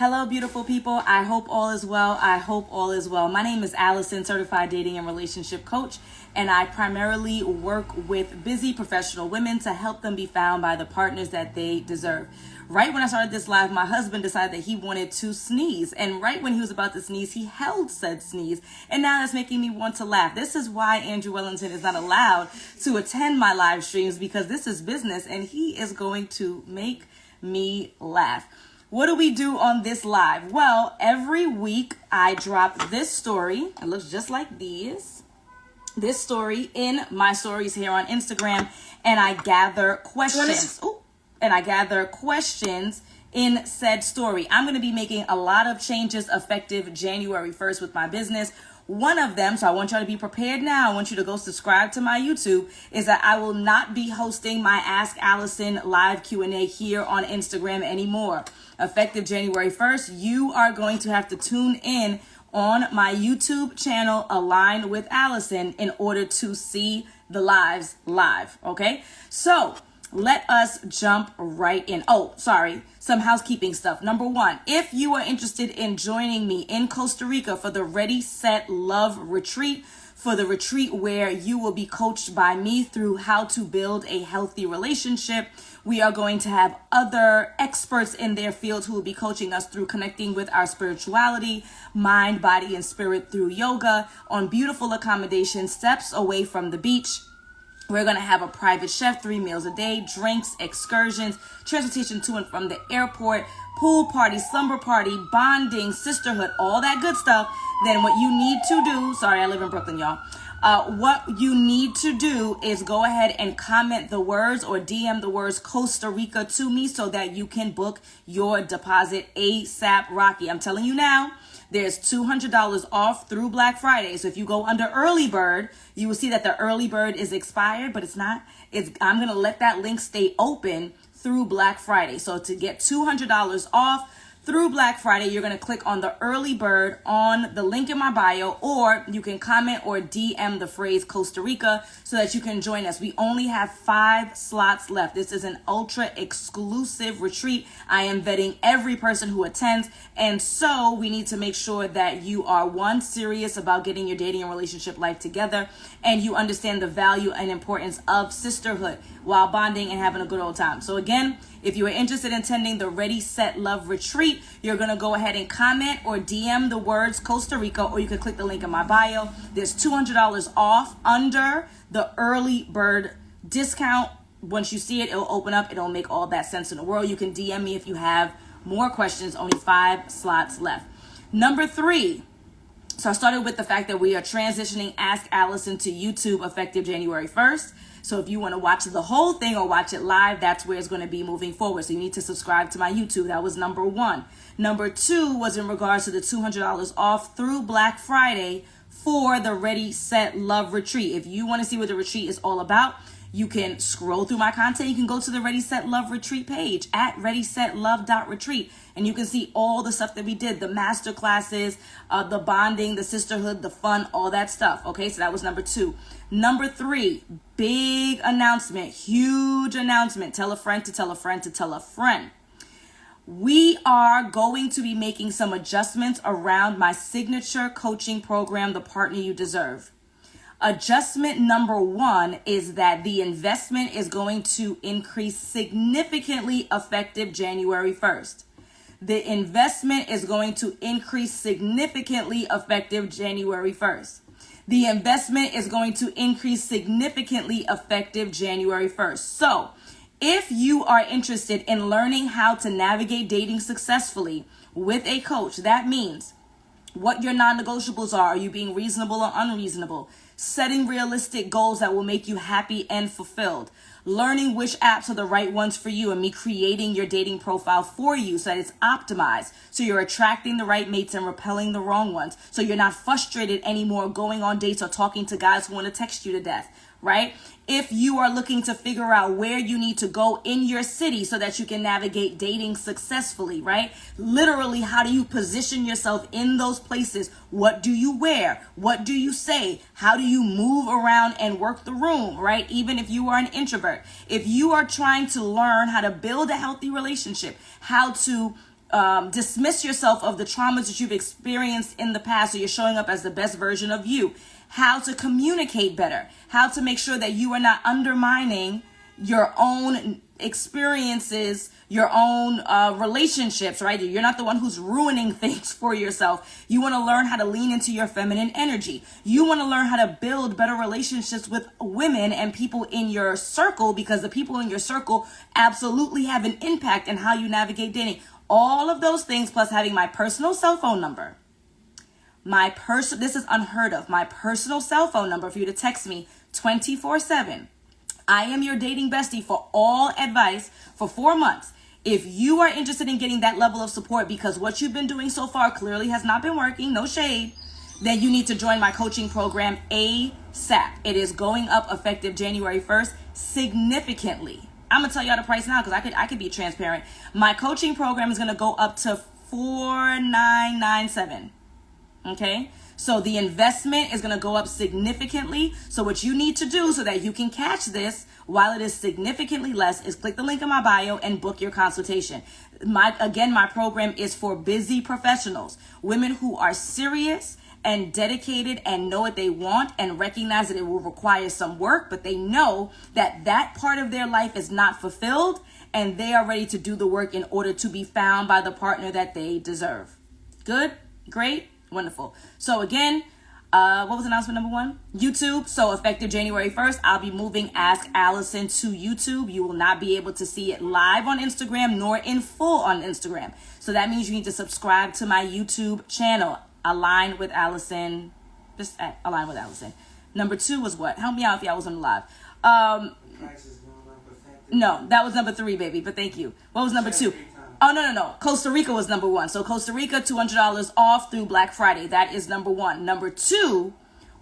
Hello, beautiful people. I hope all is well. I hope all is well. My name is Alison, certified dating and relationship coach, and I primarily work with busy professional women to help them be found by the partners that they deserve. Right when I started this live, my husband decided that he wanted to sneeze, and right when he was about to sneeze, he held said sneeze, and now that's making me want to laugh. This is why Andrew Wellington is not allowed to attend my live streams, because this is business, and he is going to make me laugh. What do we do on this live? Well, every week I drop this story. It looks just like this story in my stories here on Instagram, and I gather questions. In said story. I'm going to be making a lot of changes effective January 1st with my business. One of them, so I want y'all to be prepared now, I want you to go subscribe to my YouTube, is that I will not be hosting my Ask Alison live Q&A here on Instagram anymore. Effective January 1st, you are going to have to tune in on my YouTube channel, Aligned with Alison, in order to see the lives live, okay? So let us jump right in. Some housekeeping stuff. Number one, if you are interested in joining me in Costa Rica for the Ready, Set, Love retreat, for the retreat where you will be coached by me through how to build a healthy relationship, we are going to have other experts in their field who will be coaching us through connecting with our spirituality, mind, body, and spirit through yoga on beautiful accommodations, steps away from the beach. We're going to have a private chef, 3 meals a day, drinks, excursions, transportation to and from the airport, pool party, slumber party, bonding, sisterhood, all that good stuff. Then what you need to do, I live in Brooklyn, y'all. What you need to do is go ahead and comment the words or DM the words Costa Rica to me so that you can book your deposit ASAP Rocky. I'm telling you now, there's $200 off through Black Friday. So if you go under early bird, you will see that the early bird is expired, but it's not. I'm going to let that link stay open through Black Friday. So to get $200 off through Black Friday, you're going to click on the early bird on the link in my bio, or you can comment or DM the phrase Costa Rica so that you can join us. We only have 5 slots left. This is an ultra exclusive retreat. I am vetting every person who attends, and so we need to make sure that you are, one, serious about getting your dating and relationship life together, and you understand the value and importance of sisterhood while bonding and having a good old time. So again, if you are interested in attending the Ready, Set, Love retreat, you're going to go ahead and comment or DM the words Costa Rica, or you can click the link in my bio. There's $200 off under the early bird discount. Once you see it, it'll open up. It'll make all that sense in the world. You can DM me if you have more questions. Only 5 slots left. Number 3. So I started with the fact that we are transitioning Ask Alison to YouTube effective January 1st. So if you want to watch the whole thing or watch it live, that's where it's going to be moving forward. So you need to subscribe to my YouTube. That was number 1. Number 2 was in regards to the $200 off through Black Friday for the Ready, Set, Love retreat. If you want to see what the retreat is all about, you can scroll through my content. You can go to the Ready, Set, Love retreat page at readysetlove.retreat. And you can see all the stuff that we did, the master classes, the bonding, the sisterhood, the fun, all that stuff. Okay, so that was number 2. Number 3, big announcement, huge announcement. Tell a friend to tell a friend to tell a friend. We are going to be making some adjustments around my signature coaching program, The Partner You Deserve. Adjustment number 1 is that the investment is going to increase significantly effective January 1st. The investment is going to increase significantly effective January 1st. The investment is going to increase significantly effective January 1st. So if you are interested in learning how to navigate dating successfully with a coach, that means what your non-negotiables are you being reasonable or unreasonable? Setting realistic goals that will make you happy and fulfilled. Learning which apps are the right ones for you, and me creating your dating profile for you so that it's optimized. So you're attracting the right mates and repelling the wrong ones. So you're not frustrated anymore going on dates or talking to guys who want to text you to death, right? If you are looking to figure out where you need to go in your city so that you can navigate dating successfully, right? Literally, how do you position yourself in those places? What do you wear? What do you say? How do you move around and work the room, right? Even if you are an introvert. If you are trying to learn how to build a healthy relationship, how to dismiss yourself of the traumas that you've experienced in the past so you're showing up as the best version of you. How to communicate better. How to make sure that you are not undermining your own experiences, your own relationships, right? You're not the one who's ruining things for yourself. You want to learn how to lean into your feminine energy. You want to learn how to build better relationships with women and people in your circle, because the people in your circle absolutely have an impact in how you navigate dating. All of those things, plus having my personal cell phone number. This is unheard of. My personal cell phone number for you to text me 24/7. I am your dating bestie for all advice for 4 months. If you are interested in getting that level of support because what you've been doing so far clearly has not been working, no shade, then you need to join my coaching program ASAP. It is going up effective January 1st significantly. I'm gonna tell y'all the price now because I could be transparent. My coaching program is gonna go up to $4,997. Okay, so the investment is going to go up significantly. So what you need to do so that you can catch this while it is significantly less is click the link in my bio and book your consultation. My program is for busy professionals, women who are serious and dedicated and know what they want and recognize that it will require some work, but they know that that part of their life is not fulfilled and they are ready to do the work in order to be found by the partner that they deserve. Good? Great? Wonderful. So again, what was announcement number 1? YouTube. So effective January 1st, I'll be moving Ask Alison to YouTube. You will not be able to see it live on Instagram nor in full on Instagram. So that means you need to subscribe to my YouTube channel. Align with Alison. Just align with Alison. Number 2 was what? Help me out if y'all wasn't live. No, that was number 3, baby. But thank you. What was number 2? Oh, no. Costa Rica was number 1. So Costa Rica, $200 off through Black Friday. That is number 1. Number 2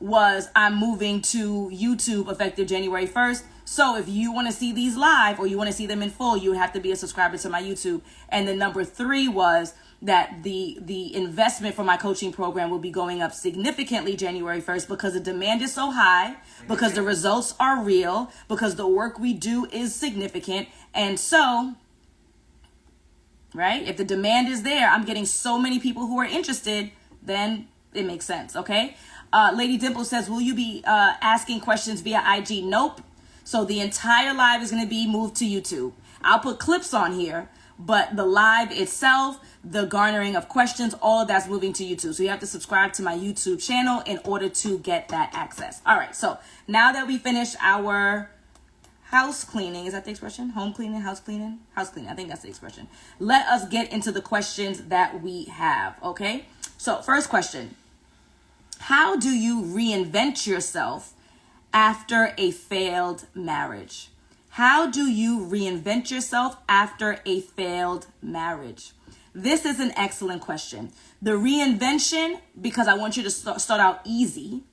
was I'm moving to YouTube effective January 1st. So if you want to see these live or you want to see them in full, you would have to be a subscriber to my YouTube. And then number 3 was that the investment for my coaching program will be going up significantly January 1st because the demand is so high, because the results are real, because the work we do is significant. And so... right? If the demand is there, I'm getting so many people who are interested, then it makes sense, okay? Lady Dimple says, will you be asking questions via IG? Nope. So the entire live is going to be moved to YouTube. I'll put clips on here, but the live itself, the garnering of questions, all of that's moving to YouTube. So you have to subscribe to my YouTube channel in order to get that access. All right, so now that we finished our... house cleaning, is that the expression? Home cleaning, house cleaning? House cleaning, I think that's the expression. Let us get into the questions that we have, okay? So first question, how do you reinvent yourself after a failed marriage? How do you reinvent yourself after a failed marriage? This is an excellent question. The reinvention, because I want you to start out easy,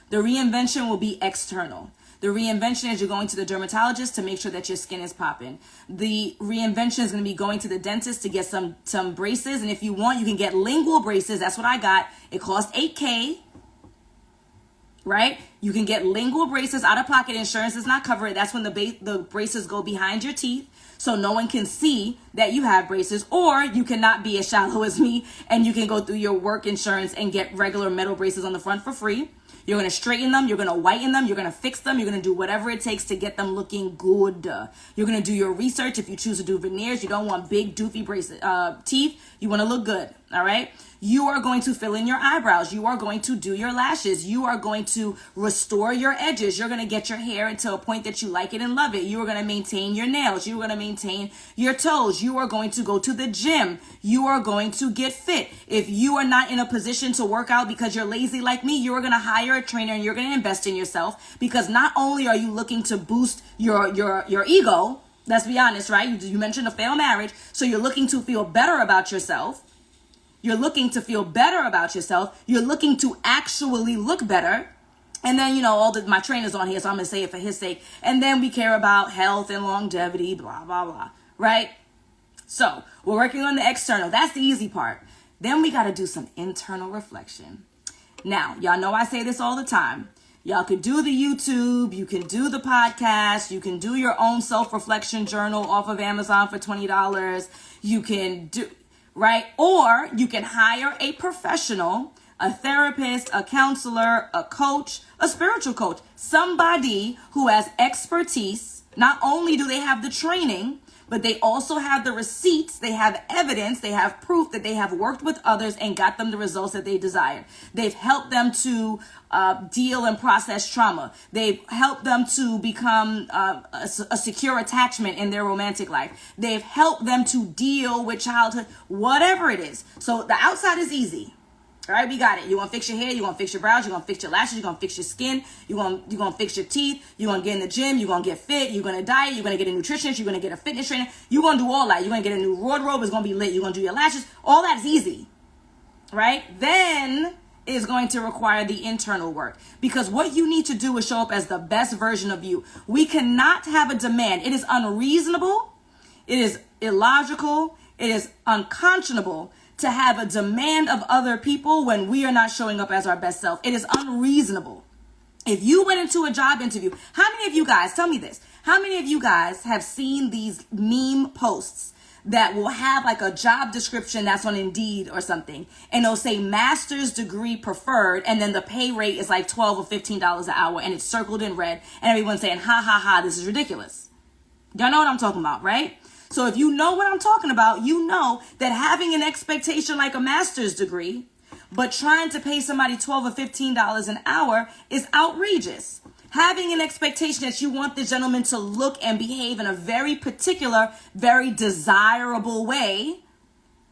the reinvention will be external. The reinvention is you're going to the dermatologist to make sure that your skin is popping. The reinvention is going to be going to the dentist to get some braces. And if you want, you can get lingual braces. That's what I got. It costs $8,000, right? You can get lingual braces out of pocket. Insurance does not cover it. That's when the braces go behind your teeth, so no one can see that you have braces. Or you cannot be as shallow as me and you can go through your work insurance and get regular metal braces on the front for free. You're going to straighten them. You're going to whiten them. You're going to fix them. You're going to do whatever it takes to get them looking good. You're going to do your research. If you choose to do veneers, you don't want big doofy braces, teeth. You want to look good. All right. You are going to fill in your eyebrows. You are going to do your lashes. You are going to restore your edges. You're going to get your hair into a point that you like it and love it. You are going to maintain your nails. You are going to maintain your toes. You are going to go to the gym. You are going to get fit. If you are not in a position to work out because you're lazy like me, you are going to hire a trainer and you're going to invest in yourself, because not only are you looking to boost your ego, let's be honest, right? You mentioned a failed marriage. So you're looking to feel better about yourself. You're looking to feel better about yourself. You're looking to actually look better. And then, my trainer's on here, so I'm going to say it for his sake. And then we care about health and longevity, blah, blah, blah, right? So we're working on the external. That's the easy part. Then we got to do some internal reflection. Now, y'all know I say this all the time. Y'all could do the YouTube, you can do the podcast, you can do your own self-reflection journal off of Amazon for $20. You can do... right? Or you can hire a professional, a therapist, a counselor, a coach, a spiritual coach, somebody who has expertise. Not only do they have the training, but they also have the receipts, they have evidence, they have proof that they have worked with others and got them the results that they desired. They've helped them to deal and process trauma. They've helped them to become a secure attachment in their romantic life. They've helped them to deal with childhood, whatever it is. So the outside is easy. All right, we got it. You want to fix your hair, you want to fix your brows, you want to fix your lashes, you want to fix your skin, you want to fix your teeth, you want to get in the gym, you want to get fit, you're going to diet, you're going to get a nutritionist, you're going to get a fitness trainer, you're going to do all that. You're going to get a new wardrobe, it's going to be lit, you're going to do your lashes. All that is easy, right? Then is going to require the internal work, because what you need to do is show up as the best version of you. We cannot have a demand. It is unreasonable, it is illogical, it is unconscionable to have a demand of other people when we are not showing up as our best self. It is unreasonable. If you went into a job interview, how many of you guys, tell me this, how many of you guys have seen these meme posts that will have like a job description that's on Indeed or something, and it'll say master's degree preferred, and then the pay rate is like $12 or $15 an hour, and it's circled in red, and everyone's saying, ha, ha, ha, this is ridiculous. Y'all know what I'm talking about, right? So if you know what I'm talking about, you know that having an expectation like a master's degree, but trying to pay somebody $12 or $15 an hour is outrageous. Having an expectation that you want the gentleman to look and behave in a very particular, very desirable way,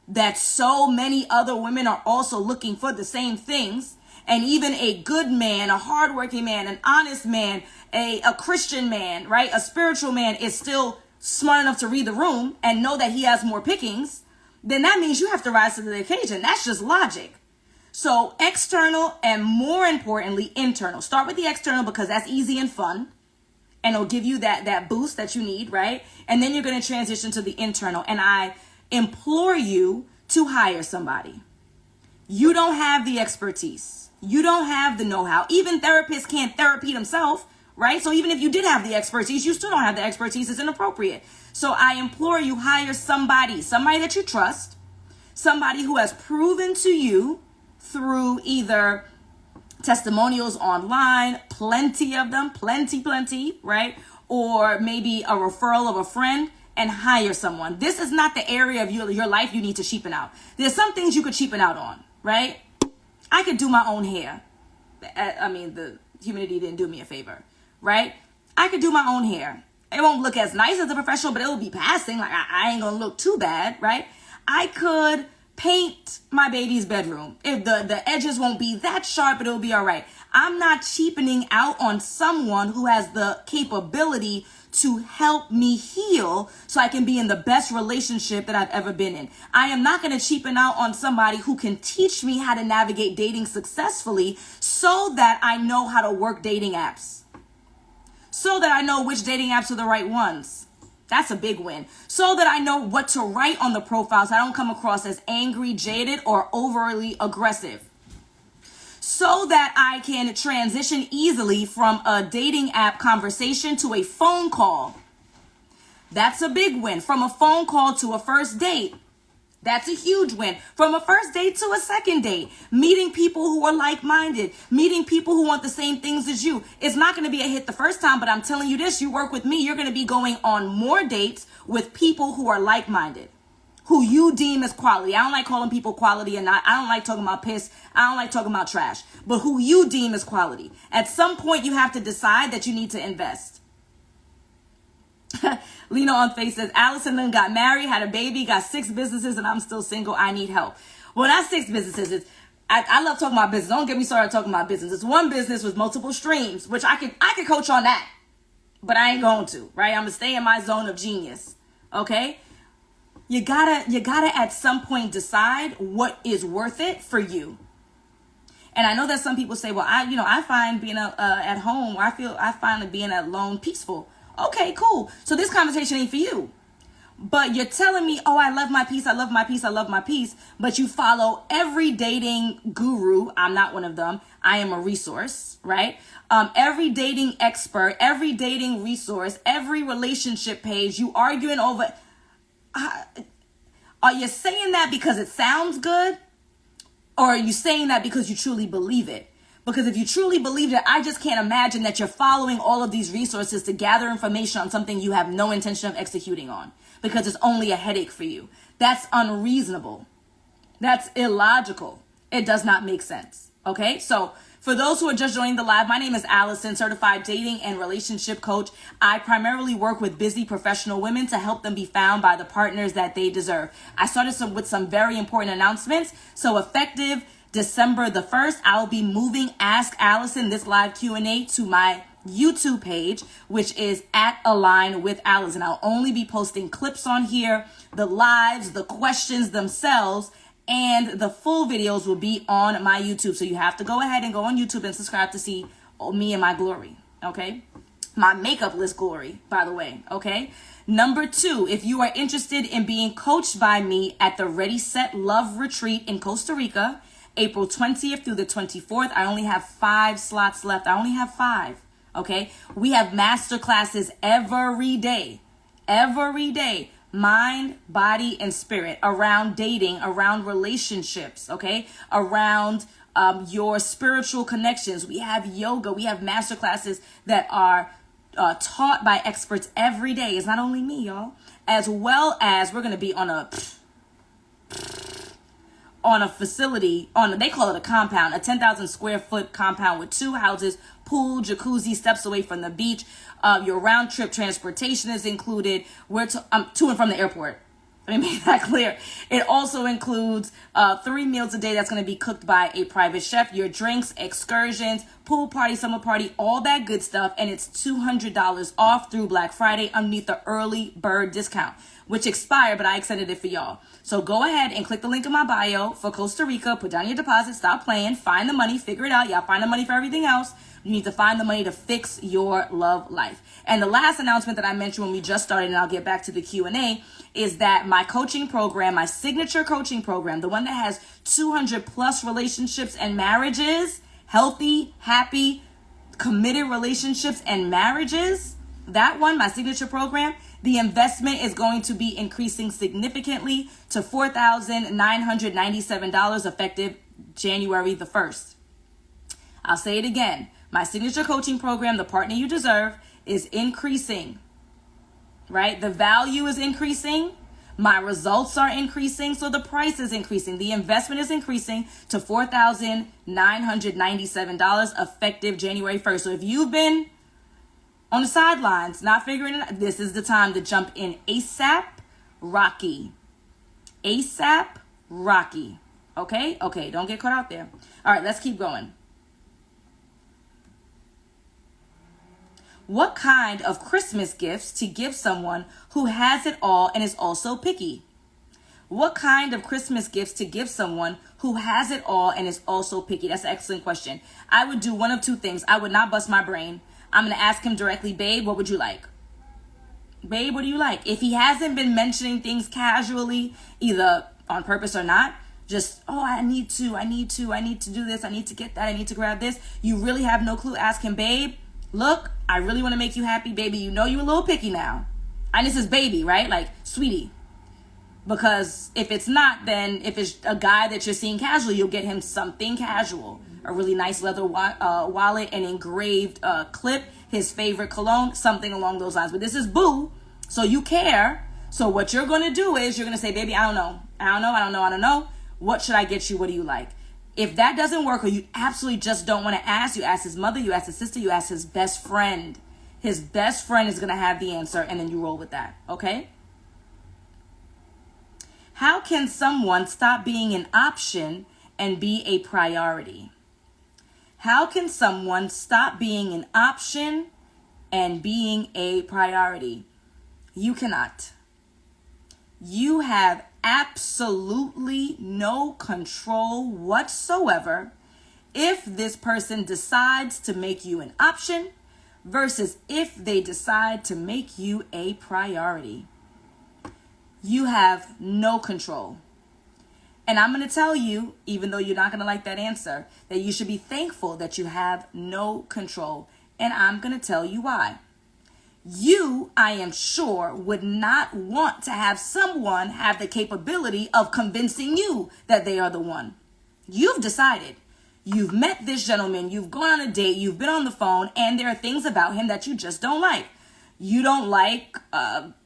that so many other women are also looking for the same things. And even a good man, a hardworking man, an honest man, a Christian man, right? A spiritual man is still smart enough to read the room and know that he has more pickings, then that means you have to rise to the occasion. That's just logic. So external, and more importantly, internal. Start with the external because that's easy and fun, and it'll give you that boost that you need, right? And then you're going to transition to the internal. And I implore you to hire somebody. You don't have the expertise. You don't have the know-how. Even therapists can't therapy themselves. Right? So even if you did have the expertise, you still don't have the expertise. It's inappropriate. So I implore you, hire somebody that you trust, somebody who has proven to you through either testimonials online, plenty of them, plenty, right? Or maybe a referral of a friend, and hire someone. This is not the area of your life you need to cheapen out. There's some things you could cheapen out on, right? I could do my own hair. I mean, the humidity didn't do me a favor. Right? I could do my own hair. It won't look as nice as a professional, but it will be passing. Like I ain't gonna look too bad, right? I could paint my baby's bedroom. If the edges won't be that sharp, but it'll be all right. I'm not cheapening out on someone who has the capability to help me heal so I can be in the best relationship that I've ever been in. I am not going to cheapen out on somebody who can teach me how to navigate dating successfully so that I know how to work dating apps. So that I know which dating apps are the right ones. That's a big win. So that I know what to write on the profile so I don't come across as angry, jaded, or overly aggressive. So that I can transition easily from a dating app conversation to a phone call. That's a big win. From a phone call to a first date. That's a huge win. From a first date to a second date. Meeting people who are like-minded. Meeting people who want the same things as you. It's not going to be a hit the first time, but I'm telling you this, you work with me, you're going to be going on more dates with people who are like-minded. Who you deem as quality. I don't like calling people quality and not. I don't like talking about piss. I don't like talking about trash. But who you deem as quality. At some point, you have to decide that you need to invest. Lena on Face says, Alison then got married, had a baby, got 6 businesses, and I'm still single. I need help. Well, not 6 businesses. I love talking about business. Don't get me started talking about business. It's one business with multiple streams, which I could coach on that. But I ain't going to, right? I'm going to stay in my zone of genius. Okay? You gotta at some point decide what is worth it for you. And I know that some people say, well, I find being at home, or I find being alone peaceful. Okay, cool. So this conversation ain't for you. But you're telling me, oh, I love my peace, I love my peace, I love my peace. But you follow every dating guru. I'm not one of them. I am a resource, right? Every dating expert, every dating resource, every relationship page, you arguing over. Are you saying that because it sounds good? Or are you saying that because you truly believe it? Because if you truly believe it, I just can't imagine that you're following all of these resources to gather information on something you have no intention of executing on, because it's only a headache for you. That's unreasonable. That's illogical. It does not make sense. Okay? So for those who are just joining the live, my name is Alison, certified dating and relationship coach. I primarily work with busy professional women to help them be found by the partners that they deserve. I started with some very important announcements. So effective December the 1st, I'll be moving Ask Alison, this live Q&A, to my YouTube page, which is at Align with Alison. I'll only be posting clips on here, the lives, the questions themselves, and the full videos will be on my YouTube. So you have to go ahead and go on YouTube and subscribe to see me and my glory, okay? My makeup list glory, by the way, okay? Number 2, if you are interested in being coached by me at the Ready, Set, Love Retreat in Costa Rica, April 20th through the 24th, I only have 5 slots left. I only have 5, okay? We have master classes every day, mind, body, and spirit, around dating, around relationships, okay? Around your spiritual connections. We have yoga. We have master classes that are taught by experts every day. It's not only me, y'all. As well as we're going to be on a facility, they call it a compound, a 10,000 square foot compound with 2 houses, pool, jacuzzi, steps away from the beach. Your round trip transportation is included. We're to and from the airport. Let me make that clear. It also includes 3 meals a day that's going to be cooked by a private chef, your drinks, excursions, pool party, summer party, all that good stuff. And it's $200 off through Black Friday underneath the early bird discount, which expired, but I extended it for y'all. So go ahead and click the link in my bio for Costa Rica. Put down your deposit. Stop playing. Find the money. Figure it out. Y'all find the money for everything else. You need to find the money to fix your love life. And the last announcement that I mentioned when we just started, and I'll get back to the Q&A, is that my coaching program, my signature coaching program, the one that has 200 plus relationships and marriages, healthy, happy, committed relationships and marriages, that one, my signature program, the investment is going to be increasing significantly to $4,997 effective January the 1st. I'll say it again. My signature coaching program, the partner you deserve, is increasing, right? The value is increasing. My results are increasing. So the price is increasing. The investment is increasing to $4,997 effective January 1st. So if you've been on the sidelines, not figuring it out, this is the time to jump in ASAP Rocky. ASAP Rocky. Okay? Okay, don't get caught out there. All right, let's keep going. What kind of Christmas gifts to give someone who has it all and is also picky? What kind of Christmas gifts to give someone who has it all and is also picky? That's an excellent question. I would do one of 2 things. I would not bust my brain. I'm going to ask him directly, babe, what would you like? Babe, what do you like? If he hasn't been mentioning things casually, either on purpose or not, just, I need to do this, I need to get that, I need to grab this. You really have no clue. Ask him, babe, look, I really want to make you happy, baby. You know you're a little picky now. And this is baby, right? Like, sweetie. Because if it's not, then if it's a guy that you're seeing casually, you'll get him something casual. A really nice leather wallet, an engraved clip, his favorite cologne, something along those lines. But this is boo, so you care. So what you're going to do is you're going to say, baby, I don't know. What should I get you? What do you like? If that doesn't work, or you absolutely just don't want to ask, you ask his mother, you ask his sister, you ask his best friend. His best friend is going to have the answer, and then you roll with that, okay? How can someone stop being an option and be a priority? How can someone stop being an option and being a priority? You cannot. You have absolutely no control whatsoever if this person decides to make you an option versus if they decide to make you a priority. You have no control. And I'm going to tell you, even though you're not going to like that answer, that you should be thankful that you have no control. And I'm going to tell you why. You, I am sure, would not want to have someone have the capability of convincing you that they are the one. You've decided. You've met this gentleman, you've gone on a date, you've been on the phone, and there are things about him that you just don't like. You don't like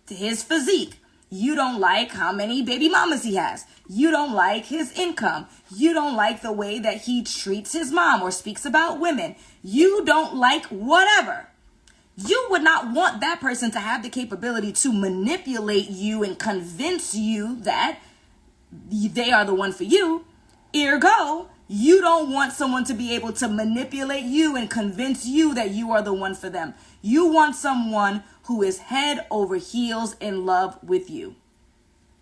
his physique. You don't like how many baby mamas he has. You don't like his income. You don't like the way that he treats his mom or speaks about women. You don't like whatever. You would not want that person to have the capability to manipulate you and convince you that they are the one for you. Ergo, you don't want someone to be able to manipulate you and convince you that you are the one for them. You want someone who is head over heels in love with you.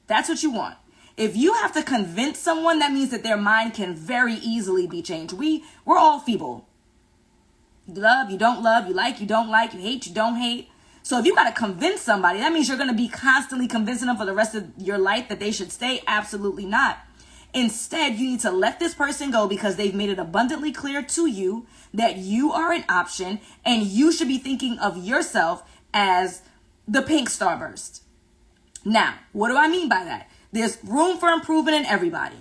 That's what you want. If you have to convince someone, that means that their mind can very easily be changed. We're all feeble. You love, you don't love, you like, you don't like, you hate, you don't hate. So if you got to convince somebody, that means you're going to be constantly convincing them for the rest of your life that they should stay. Absolutely not. Instead, you need to let this person go because they've made it abundantly clear to you that you are an option and you should be thinking of yourself as the pink starburst. Now, what do I mean by that? There's room for improvement in everybody.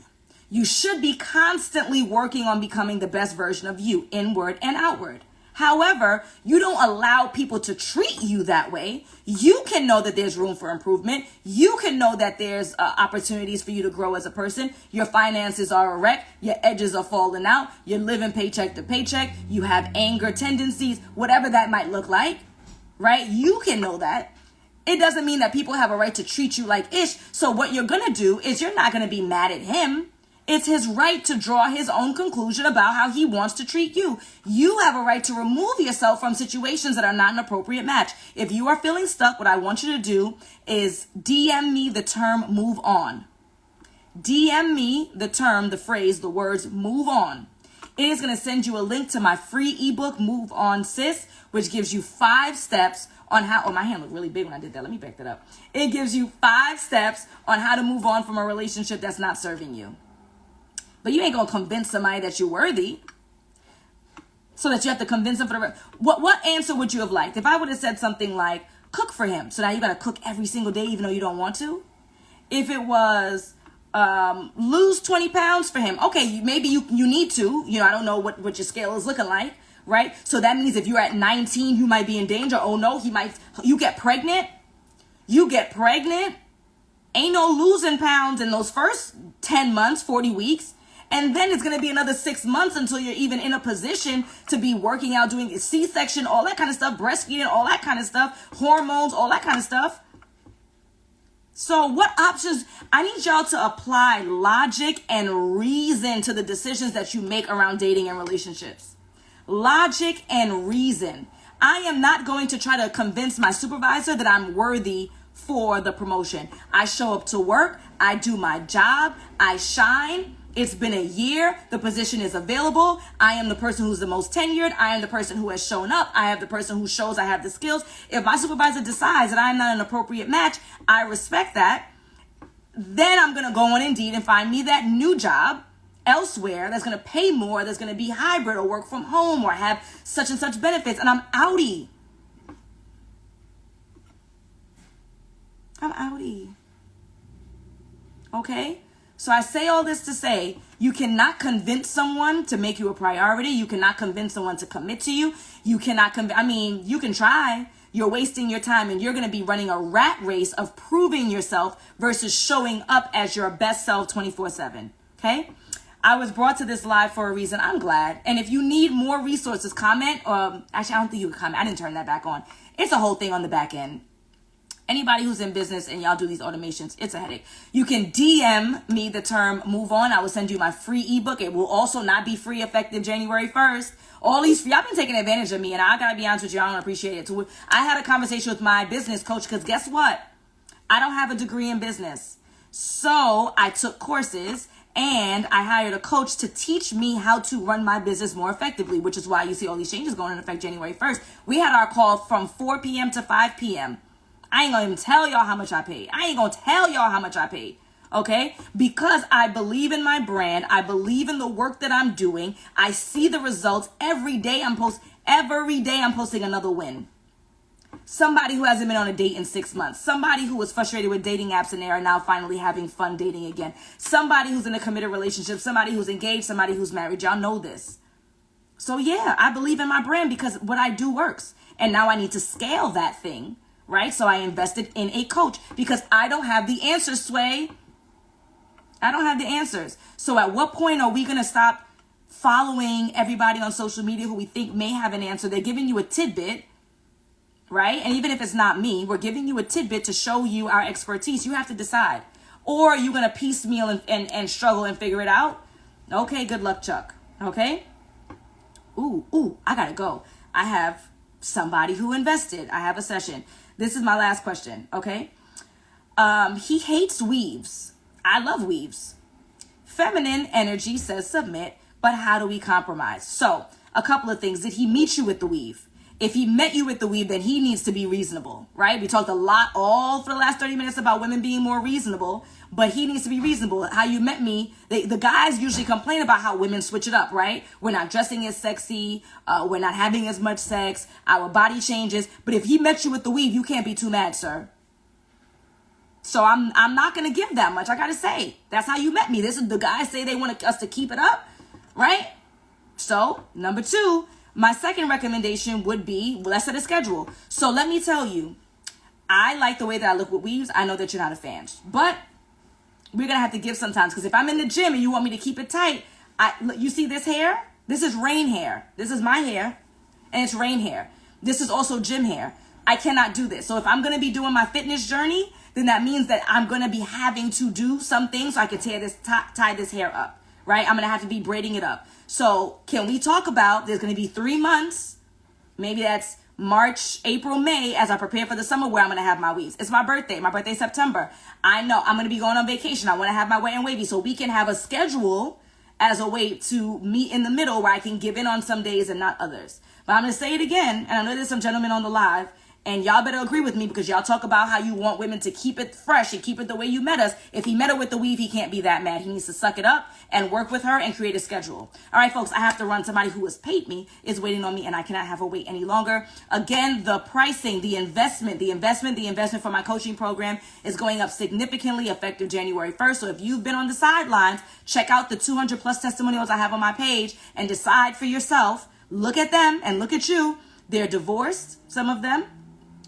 You should be constantly working on becoming the best version of you, inward and outward. However, you don't allow people to treat you that way. You can know that there's room for improvement. You can know that there's opportunities for you to grow as a person. Your finances are a wreck. Your edges are falling out. You're living paycheck to paycheck. You have anger tendencies, whatever that might look like, right? You can know that. It doesn't mean that people have a right to treat you like ish. So what you're going to do is you're not going to be mad at him. It's his right to draw his own conclusion about how he wants to treat you. You have a right to remove yourself from situations that are not an appropriate match. If you are feeling stuck, what I want you to do is DM me the term move on. DM me the term, the phrase, the words move on. It is going to send you a link to my free ebook, Move On Sis, which gives you 5 steps on how, oh, my hand looked really big when I did that. Let me back that up. It gives you 5 steps on how to move on from a relationship that's not serving you. But you ain't going to convince somebody that you're worthy so that you have to convince them for the what answer would you have liked? If I would have said something like, cook for him. So now you got to cook every single day even though you don't want to. If it was lose 20 pounds for him. Okay, maybe you need to. You know, I don't know what your scale is looking like, right? So that means if you're at 19, you might be in danger. Oh no, you get pregnant. You get pregnant. Ain't no losing pounds in those first 10 months, 40 weeks. And then it's going to be another 6 months until you're even in a position to be working out, doing a C-section, all that kind of stuff, breastfeeding, all that kind of stuff, hormones, all that kind of stuff. So what options? I need y'all to apply logic and reason to the decisions that you make around dating and relationships. Logic and reason. I am not going to try to convince my supervisor that I'm worthy for the promotion. I show up to work. I do my job. I shine. It's been a year. The position is available. I am the person who's the most tenured. I am the person who has shown up. I have the person who shows I have the skills. If my supervisor decides that I'm not an appropriate match, I respect that. Then I'm going to go on Indeed and find me that new job elsewhere that's going to pay more, that's going to be hybrid or work from home or have such and such benefits. And I'm outie. Okay? So I say all this to say, you cannot convince someone to make you a priority. You cannot convince someone to commit to you. You cannot you can try. You're wasting your time and you're going to be running a rat race of proving yourself versus showing up as your best self 24/7. Okay? I was brought to this live for a reason. I'm glad. And if you need more resources, comment. Actually, I don't think you can comment. I didn't turn that back on. It's a whole thing on the back end. Anybody who's in business and y'all do these automations, it's a headache. You can DM me the term move on. I will send you my free ebook. It will also not be free effective January 1st. All these free, y'all been taking advantage of me, and I gotta be honest with you, I don't appreciate it. So I had a conversation with my business coach because guess what? I don't have a degree in business. So I took courses and I hired a coach to teach me how to run my business more effectively, which is why you see all these changes going into effect January 1st. We had our call from 4 p.m. to 5 p.m. I ain't gonna even tell y'all how much I paid. Okay? Because I believe in my brand. I believe in the work that I'm doing. I see the results every day. I'm posting another win. Somebody who hasn't been on a date in 6 months. Somebody who was frustrated with dating apps and they are now finally having fun dating again. Somebody who's in a committed relationship. Somebody who's engaged. Somebody who's married. Y'all know this. So yeah, I believe in my brand because what I do works. And now I need to scale that thing, right? So I invested in a coach because I don't have the answers, Sway. I don't have the answers. So at what point are we going to stop following everybody on social media who we think may have an answer? They're giving you a tidbit, right? And even if it's not me, we're giving you a tidbit to show you our expertise. You have to decide. Or are you going to piecemeal and struggle and figure it out? Okay, good luck, Chuck. Okay? Ooh, I got to go. I have somebody who invested. I have a session. This is my last question, okay? He hates weaves. I love weaves. Feminine energy says submit, but how do we compromise? So, a couple of things. Did he meet you with the weave? If he met you with the weave, then he needs to be reasonable, right? We talked a lot all for the last 30 minutes about women being more reasonable, but he needs to be reasonable. How you met me, the guys usually complain about how women switch it up, right? We're not dressing as sexy. We're not having as much sex. Our body changes. But if he met you with the weave, you can't be too mad, sir. So I'm not going to give that much. I got to say, that's how you met me. This is the guys say they want us to keep it up, right? So number 2, my second recommendation would be, let's set a schedule. So let me tell you, I like the way that I look with weaves. I know that you're not a fan, but we're going to have to give sometimes. Because if I'm in the gym and you want me to keep it tight, you see this hair? This is rain hair. This is my hair and it's rain hair. This is also gym hair. I cannot do this. So if I'm going to be doing my fitness journey, then that means that I'm going to be having to do some things so I can tie this hair up, right? I'm going to have to be braiding it up. So can we talk about, there's going to be 3 months, maybe that's March, April, May, as I prepare for the summer where I'm going to have my weaves. It's my birthday. My birthday's September. I know I'm going to be going on vacation. I want to have my wet and wavy. So we can have a schedule as a way to meet in the middle where I can give in on some days and not others. But I'm going to say it again, and I know there's some gentlemen on the live, and y'all better agree with me because y'all talk about how you want women to keep it fresh and keep it the way you met us. If he met her with the weave, he can't be that mad. He needs to suck it up and work with her and create a schedule. All right, folks, I have to run. Somebody who has paid me is waiting on me, and I cannot have her wait any longer. Again, the pricing, the investment for my coaching program is going up significantly effective January 1st. So if you've been on the sidelines, check out the 200 plus testimonials I have on my page and decide for yourself. Look at them and look at you. They're divorced, some of them.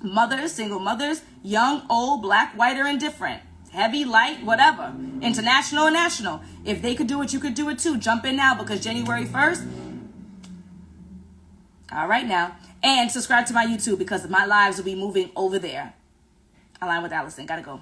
Mothers, single mothers, young, old, black, white, or indifferent, heavy, light, whatever, international or national. If they could do it, you could do it too. Jump in now because January 1st. All right now. And subscribe to my YouTube because my lives will be moving over there. Align with Alison. Gotta go.